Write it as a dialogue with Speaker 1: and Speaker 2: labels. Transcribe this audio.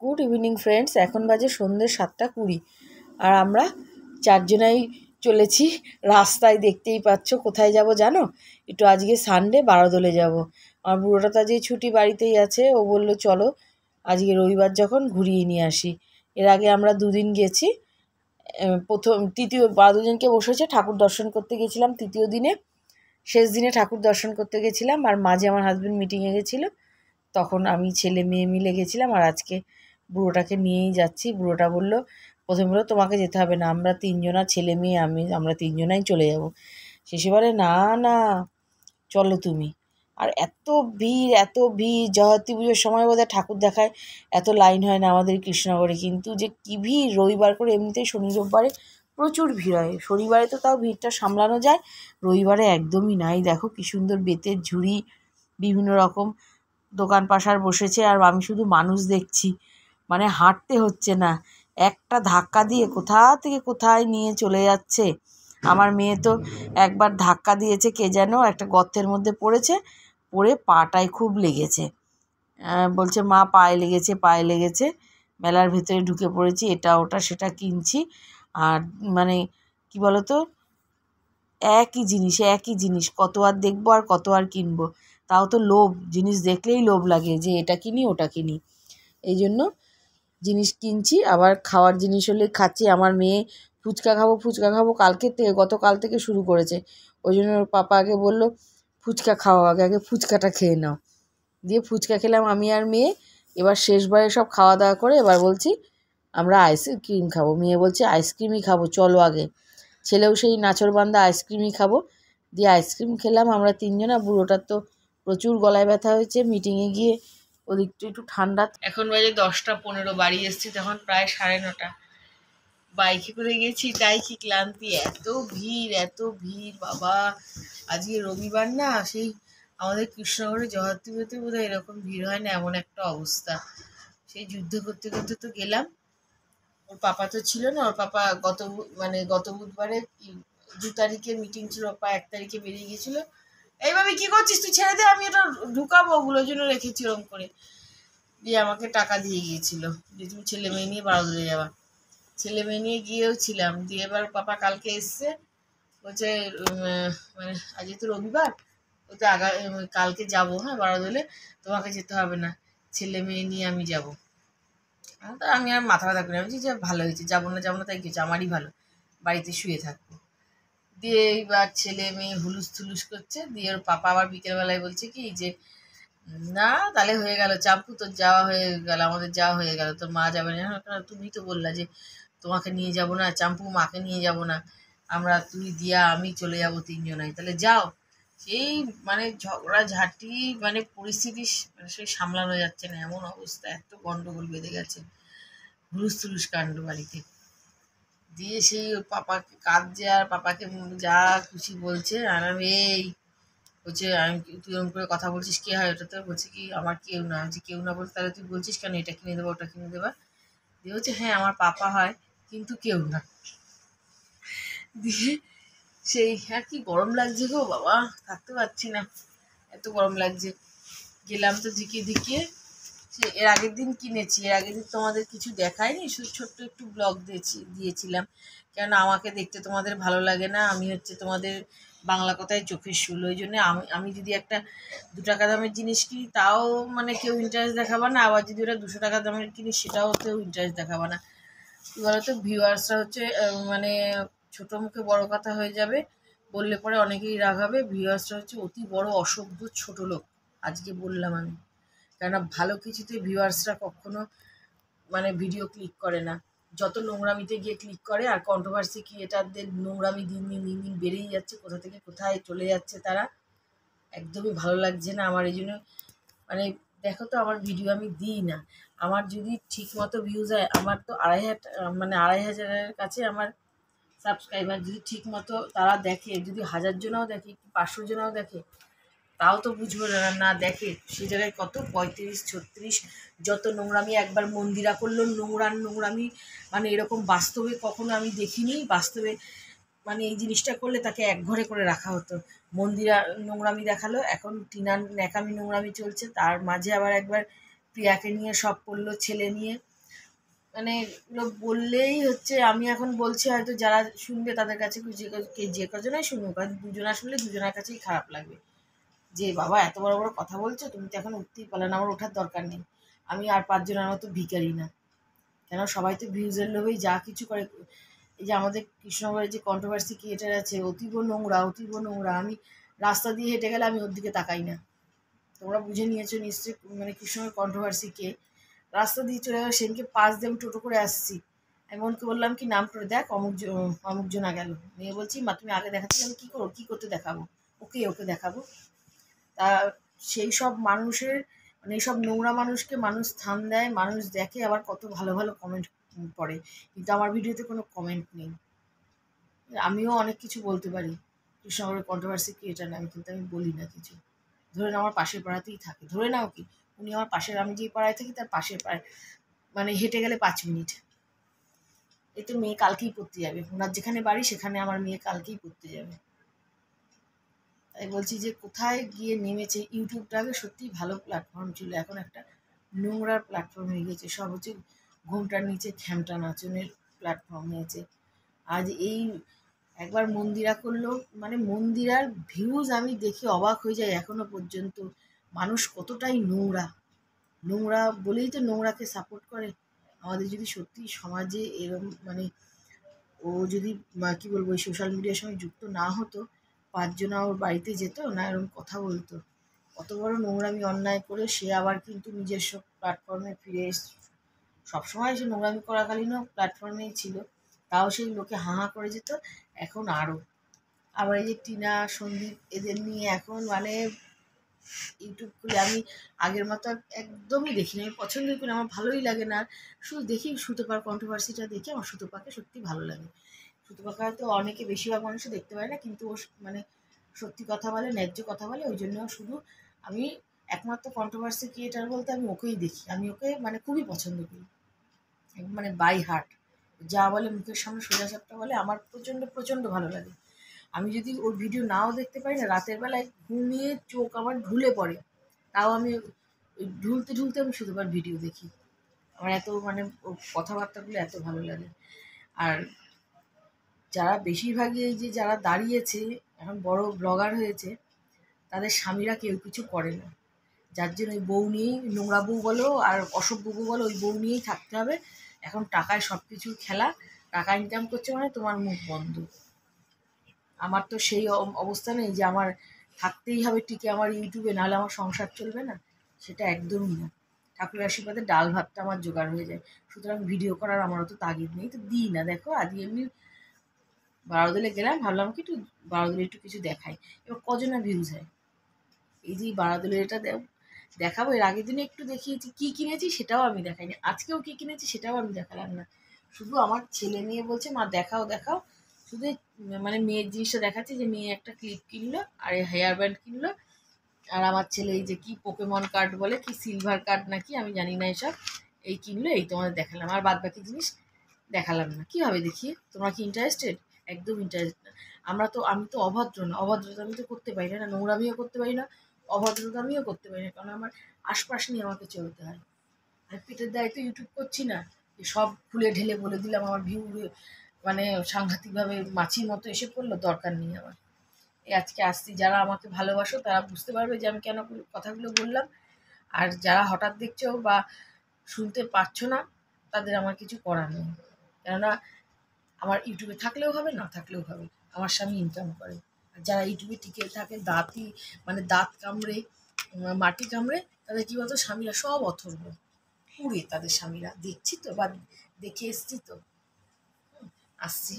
Speaker 1: Good evening friends, এখন বাজে সন্ধ্যে 7:20 আর আমরা চারজনাই চলেছি রাস্তায়। দেখতেই পাচ্ছ কোথায় যাব জানো? একটু আজকে সানডে বারোদোলে যাব। আমার বুড়োটা তো আজকে ছুটি, বাড়িতেই আছে। ও বললো চলো আজকে রবিবার যখন ঘুরিয়ে নিয়ে আসি। এর আগে আমরা দুদিন গেছি। তৃতীয় দুজনকে বসেছে, ঠাকুর দর্শন করতে গেছিলাম তৃতীয় দিনে, শেষ দিনে ঠাকুর দর্শন করতে গেছিলাম। আর মাঝে আমার হাজব্যান্ড মিটিংয়ে গেছিলো, তখন আমি ছেলে মেয়ে মিলে গেছিলাম। আর আজকে বুড়োটাকে নিয়েই যাচ্ছি। বুড়োটা বলল, প্রথমে বললো তোমাকে যেতে হবে না, আমরা তিনজনা ছেলে মেয়ে আমরা তিনজনাই চলে যাব। শেষে বলে না না চলো তুমি। আর এত ভিড় এত ভিড়, জয়ন্তী পুজোর সময় বোধহয় ঠাকুর দেখায় এত লাইন হয় না আমাদের কৃষ্ণনগরে, কিন্তু যে কী ভিড় রবিবার করে। এমনিতেই শনি রোববারে প্রচুর ভিড় হয়, শনিবারে তো তাও ভিড়টা সামলানো যায়, রবিবারে একদমই নাই। দেখো কী সুন্দর বেতের ঝুড়ি, বিভিন্ন রকম দোকান পাশার বসেছে, আর আমি শুধু মানুষ দেখছি, মানে হাঁটতে হচ্ছে না, একটা ধাক্কা দিয়ে কোথা থেকে কোথায় নিয়ে চলে যাচ্ছে। আমার মেয়ে তো একবার ধাক্কা দিয়েছে, কে যেন একটা গর্তের মধ্যে পড়েছে, পড়ে পাটায় খুব লেগেছে। বলছে মা পায়ে লেগেছে পায়ে লেগেছে। মেলার ভেতরে ঢুকে পড়েছি, এটা ওটা সেটা কিনছি। আর মানে কি বলতো, একই জিনিস কত আর দেখবো আর কত আর কিনবো। তাও তো লোভ, জিনিস দেখলেই লোভ লাগে যে এটা কিনি ওটা কিনি। এই জন্য জিনিস কিনছি, আবার খাওয়ার জিনিস হলে খাচ্ছি। আমার মেয়ে ফুচকা খাবো গতকাল থেকে শুরু করেছে। ওই জন্য ওর পাপা আগে বললো ফুচকা খাওয়া, আগে ফুচকাটা খেয়ে নাও। দিয়ে ফুচকা খেলাম আমি আর মেয়ে। এবার শেষবারে সব খাওয়া দাওয়া করে এবার বলছি আমরা আইসক্রিম খাবো। মেয়ে বলছে আইসক্রিমই খাবো চলো আগে। ছেলেও সেই নাছোড়বান্দা আইসক্রিমই খাবো। দিয়ে আইসক্রিম খেলাম আমরা তিনজনা। বুড়োটার তো প্রচুর গলায় ব্যথা হয়েছে মিটিংয়ে গিয়ে, ওদিকটা একটু ঠান্ডা। এখন বাজে 10:15, বাড়ি এসেছি তখন প্রায় 9:30। বাইকে করে গেছি, তাই কি ক্লান্তি, এত ভিড় বাবা। আজকে রবিবার না, সেই আমাদের কৃষ্ণনগরে জহরতিতে বোধহয় এরকম ভিড় হয় না, এমন একটা অবস্থা। সেই যুদ্ধ করতে করতে তো গেলাম। ওর পাপা তো ছিল না, ওর পাপা গত বুধবারে 2 তারিখে মিটিং ছিল, ওর পা 1 তারিখে বেরিয়ে গেছিল। এইভাবে কি করছিস তুই, ছেড়ে দে, আমি ওটা ঢুকাবো, ওগুলোর জন্য রেখেছি ওরকম করে। দিয়ে আমাকে টাকা দিয়ে গিয়েছিল যে তুমি ছেলে মেয়ে নিয়ে বারোদলে যাবা। ছেলে মেয়ে নিয়ে গিয়েও ছিলাম। দিয়ে এবার পাপা কালকে এসছে, বলছে মানে আজকে তো রবিবার, ওতে কালকে যাবো, হ্যাঁ বারোদলে, তোমাকে যেতে হবে না, ছেলে মেয়ে নিয়ে আমি যাবো। তা আমি আর মাথা ব্যথা করি, আমি যে ভালো হয়েছে, যাবো না তাই কিছু, আমারই ভালো, বাড়িতে শুয়ে থাকবো। দিয়ে এইবার ছেলে মেয়ে হুলুস থুলুস করছে। দিয়ে ওর পাপা আবার বিকেলবেলায় বলছে কি যে না তাহলে হয়ে গেল চাম্পু, তোর যাওয়া হয়ে গেল, আমাদের যাওয়া হয়ে গেল, তোর মা যাবে না। তুমি তো বললা যে তোমাকে নিয়ে যাব না, চাম্পু মাকে নিয়ে যাব না, আমরা তুই দিয়া আমি চলে যাব তিনজনাই, তাহলে যাও। সেই মানে ঝগড়াঝাটি, মানে পরিস্থিতি মানে সেই সামলানো যাচ্ছে না, এমন অবস্থা, এত গন্ডগোল বেঁধে গেছে, হুলুস থুলুস কাণ্ড বাড়িতে। দিয়ে সেই পাপাকে কাঁদছে আর পাপাকে যা খুশি বলছে। আর আমি এই বলছে আমি তুই এরকম করে কথা বলছিস, কে হয় ওটা? তো বলছে কি আমার কেউ না। আমি কেউ না বলতে তাহলে তুই বলছিস কেন এটা কিনে দেবো ওটা কিনে দেবা? দিয়ে বলছে হ্যাঁ আমার পাপা হয় কিন্তু কেউ না। দিয়ে সেই আর কি গরম লাগছে গো বাবা, থাকতে পারছি না, এত গরম লাগছে। গেলাম তো দিকে সে এর আগের দিন কিনেছি, এর আগের দিন তোমাদের কিছু দেখায়নি, শুধু ছোট্ট একটু ব্লগ দিয়েছিলাম, কেননা আমাকে দেখতে তোমাদের ভালো লাগে না, আমি হচ্ছে তোমাদের বাংলা কথায় চোখের শুল। ওই জন্য আমি যদি একটা 2 টাকা দামের জিনিস কিনি তাও মানে কেউ ইন্টারেস্ট দেখাবে না, আবার যদি ওটা 200 টাকা দামের কিনি সেটাও কেউ ইন্টারেস্ট দেখাবে না। কী বলতো, ভিউয়ার্সরা হচ্ছে মানে ছোটো মুখে বড় কথা হয়ে যাবে, বললে পরে অনেকেই রাগ হবে। ভিউয়ার্সরা হচ্ছে অতি বড় অসভ্য ছোট লোক, আজকে বললাম আমি। কেননা ভালো কিছুতে ভিউয়ার্সরা কখনো মানে ভিডিও ক্লিক করে না, যত নোংরামিতে গিয়ে ক্লিক করে। আর কন্ট্রোভার্সি ক্রিয়েটারদের নোংরামি দিন দিন বেড়েই যাচ্ছে, কোথা থেকে কোথায় চলে যাচ্ছে তারা, একদমই ভালো লাগছে না আমার। এই জন্য মানে দেখো তো আমার ভিডিও আমি দিই না। আমার যদি ঠিক মতো ভিউজ হয়, আমার তো 2,500 কাছে আমার সাবস্ক্রাইবার, যদি ঠিক মতো তারা দেখে, যদি 1000 জনাও দেখে, 500 জনাও দেখে, তাও তো বুঝবো না দেখে। সে জায়গায় কত 35-36 যত নোংরামি। একবার মন্দিরা করলো নোংরামি, মানে এরকম বাস্তবে কখনো আমি দেখিনি। বাস্তবে মানে এই জিনিসটা করলে তাকে একঘরে করে রাখা হতো। মন্দিরা নোংরামি দেখালো, এখন টিনার ন্যাকামি নোংরামি চলছে, তার মাঝে আবার একবার প্রিয়াকে নিয়ে সব করলো, ছেলে নিয়ে। মানে এগুলো বললেই হচ্ছে, আমি এখন বলছি হয়তো যারা শুনবে তাদের কাছে যে কজনাই শুনুক, আর দুজনা শুনলে দুজনের কাছেই খারাপ লাগবে যে বাবা এত বড় বড় কথা বলছো, তুমি তো এখন উঠতেই পারলে না, আমার ওঠার দরকার নেই। আমি আর 5 জনের মতো ভিখারি না, কেন সবাই তো ভিউজের লোভেই যা কিছু করে। এই যে আমাদের কৃষ্ণনগরের যে কন্ট্রোভার্সি ক্রিয়েটার আছে, অতীব নোংরা, অতীব নোংরা। আমি রাস্তা দিয়ে হেঁটে গেলে আমি ওর দিকে তাকাই না। তোমরা বুঝে নিয়েছো নিশ্চয়ই, মানে কৃষ্ণনগর কন্ট্রোভার্সি কে। রাস্তা দিয়ে চলে গেল, সেদিনকে পাশ দিয়ে আমি টোটো করে আসছি, আমি বোনকে বললাম কি নাম করে দেখ, অমুক জনা গেল। মেয়ে বলছি মা তুমি আগে দেখাচ্ছি, আমি কী করবো, কী করতে দেখাবো, ওকে ওকে দেখাবো। তা সেই সব মানুষের, মানে এইসব নোংরা মানুষকে মানুষ স্থান দেয়, মানুষ দেখে, আবার কত ভালো ভালো কমেন্ট পড়ে। কিন্তু আমার ভিডিওতে কোনো কমেন্ট নেই। আমিও অনেক কিছু বলতে পারি, কৃষ্ণনগরের কন্ট্রোভার্সি ক্রিয়েটার না আমি, কিন্তু আমি বলি না কিছু। ধরে নাও আমার পাশের পাড়াতেই থাকে, ধরে নাও কি উনি আমার পাশের, আমি যে পাড়ায় থাকি তার পাশের পাড়ায়, মানে হেঁটে গেলে 5 মিনিট। এই তো মেয়ে কালকেই পড়তে যাবে, ওনার যেখানে বাড়ি সেখানে আমার মেয়ে কালকেই পড়তে যাবে। তাই বলছি যে কোথায় গিয়ে নেমেছে। ইউটিউবটাকে সত্যিই ভালো প্ল্যাটফর্ম ছিল, এখন একটা নোংরা প্ল্যাটফর্ম হয়ে গেছে। সব হচ্ছে ঘোমটার নিচে খ্যামটা নাচনের প্ল্যাটফর্ম হয়েছে। আজ এই একবার মন্দিরা করলো, মানে মন্দিরার ভিউজ আমি দেখে অবাক হয়ে যাই এখনো পর্যন্ত। মানুষ কতটাই নোংরা, নোংরা বলেই তো নোংরাকে সাপোর্ট করে। আমাদের যদি সত্যি সমাজে এরম, মানে ও যদি কী বলবো ওই সোশ্যাল মিডিয়ার সঙ্গে যুক্ত না হতো, 5 জনা ওর বাড়িতে যেত না, এরকম কথা বলতো। কত বড় নোংরামি অন্যায় করে সে আবার কিন্তু নিজস্ব প্ল্যাটফর্মে ফিরে এসছে। সবসময় সে নোংরামি করাকালীনও প্ল্যাটফর্মেই ছিল, তাও সেই লোকে হাঁ হাঁ করে যেত। এখন আরও, আবার এই যে টিনা সন্দীপ এদের নিয়ে এখন মানে ইউটিউব খুলে আমি আগের মতো একদমই দেখি না, আমি পছন্দই করি, আমার ভালোই লাগে না। শুধু দেখি সুতোপার কন্ট্রোভার্সিটা দেখে, আমার সুতোপাকে সত্যি ভালো লাগে। সুতোপাকে হয়তো অনেকে, বেশিরভাগ মানুষও দেখতে পারে না, কিন্তু ও মানে সত্যি কথা বলে, ন্যায্য কথা বলে, ওই জন্য শুধু আমি একমাত্র কন্ট্রোভার্সি ক্রিয়েটার বলতে আমি ওকেই দেখি। আমি ওকে মানে খুবই পছন্দ করি, মানে বাই হার্ট। যা বলে মুখের সামনে সোজা সাপটা বলে, আমার প্রচণ্ড প্রচণ্ড ভালো লাগে। আমি যদি ওর ভিডিও নাও দেখতে পারি না, রাতের বেলায় ঘুমিয়ে চোখ আমার ঢুলে পড়ে, তাও আমি ওই ঢুলতে ঢুলতে আমি শুধুবার ভিডিও দেখি। আমার এত মানে ওর কথাবার্তাগুলো এত ভালো লাগে। আর যারা বেশিরভাগই এই যে যারা দাঁড়িয়েছে এখন বড় ব্লগার হয়েছে, তাদের স্বামীরা কেউ কিছু করে না, যার জন্য ওই বউ নিয়েই, নোংরা বউ বলো আর অসভ্য বউ বলো, ওই বউ নিয়েই থাকতে হবে। এখন টাকায় সব কিছুর খেলা, টাকা ইনকাম করছে মানে তোমার মুখ বন্ধ। আমার তো সেই অবস্থা নেই যে আমার থাকতেই হবে টিকে আমার ইউটিউবে, নাহলে আমার সংসার চলবে না, সেটা একদমই না। ঠাকুরের আশীর্বাদে ডাল ভাতটা আমার জোগাড় হয়ে যায়, সুতরাং ভিডিও করার আমার অত তাগিদ নেই, তো দিই না। দেখো আজকে এমনি বারোদলে গেলাম, ভাবলাম কি একটু বারোদলে একটু কিছু দেখাই, এবার কজনা ভিউজ হয়। এই যে বারাদুলের এটা দেখাবো, এর আগের দিনে একটু দেখিয়েছি, কী কিনেছি সেটাও আমি দেখাইনি, আজকেও কী কিনেছি সেটাও আমি দেখালাম না। শুধু আমার ছেলে মেয়ে বলছে মা দেখাও দেখাও, শুধু মানে মেয়ের জিনিসটা দেখাচ্ছি, যে মেয়ে একটা ক্লিপ কিনলো আর হেয়ার ব্যান্ড কিনলো, আর আমার ছেলে এই যে কি পোকেমন কার্ড বলে, কি সিলভার কার্ড নাকি আমি জানি না, এসব এই কিনলো, এই তোমাদের দেখালাম, আর বাদ বাকি জিনিস দেখালাম না। কীভাবে দেখিয়ে, তোমরা কি ইন্টারেস্টেড? একদম ইন্টারেস্ট না। আমি তো অভদ্র না, অভদ্রতা আমি তো করতে পারি না, নোংরামিও করতে পারি না, অভদ্রতা আমিও করতে পারি না, কারণ আমার আশপাশ নিয়ে আমাকে চলতে হয়। আর পেটের দায়ে তো ইউটিউব করছি না যে সব খুলে ঢেলে বলে দিলাম, আমার ভিউ মানে সাংঘাতিকভাবে মাছির মতো এসে পড়লো, দরকার নেই আমার। এই আজকে আসছি, যারা আমাকে ভালোবাসো তারা বুঝতে পারবে যে আমি কেন কথাগুলো বললাম, আর যারা হঠাৎ দেখছো বা শুনতে পারছো না, তাদের আমার কিছু করার নেই। কেননা আমার ইউটিউবে থাকলেও হবে, না থাকলেও হবে, আমার স্বামী ইনকাম করে। আর যারা ইউটিউবে টিকে থাকে মানে দাঁত কামড়ে, মাটি কামড়ে, তাদের কী বলতো, স্বামীরা সব অথর্ব, পুড়ে তাদের স্বামীরা, দেখছি তো বা দেখে এসছি তো। আসছি।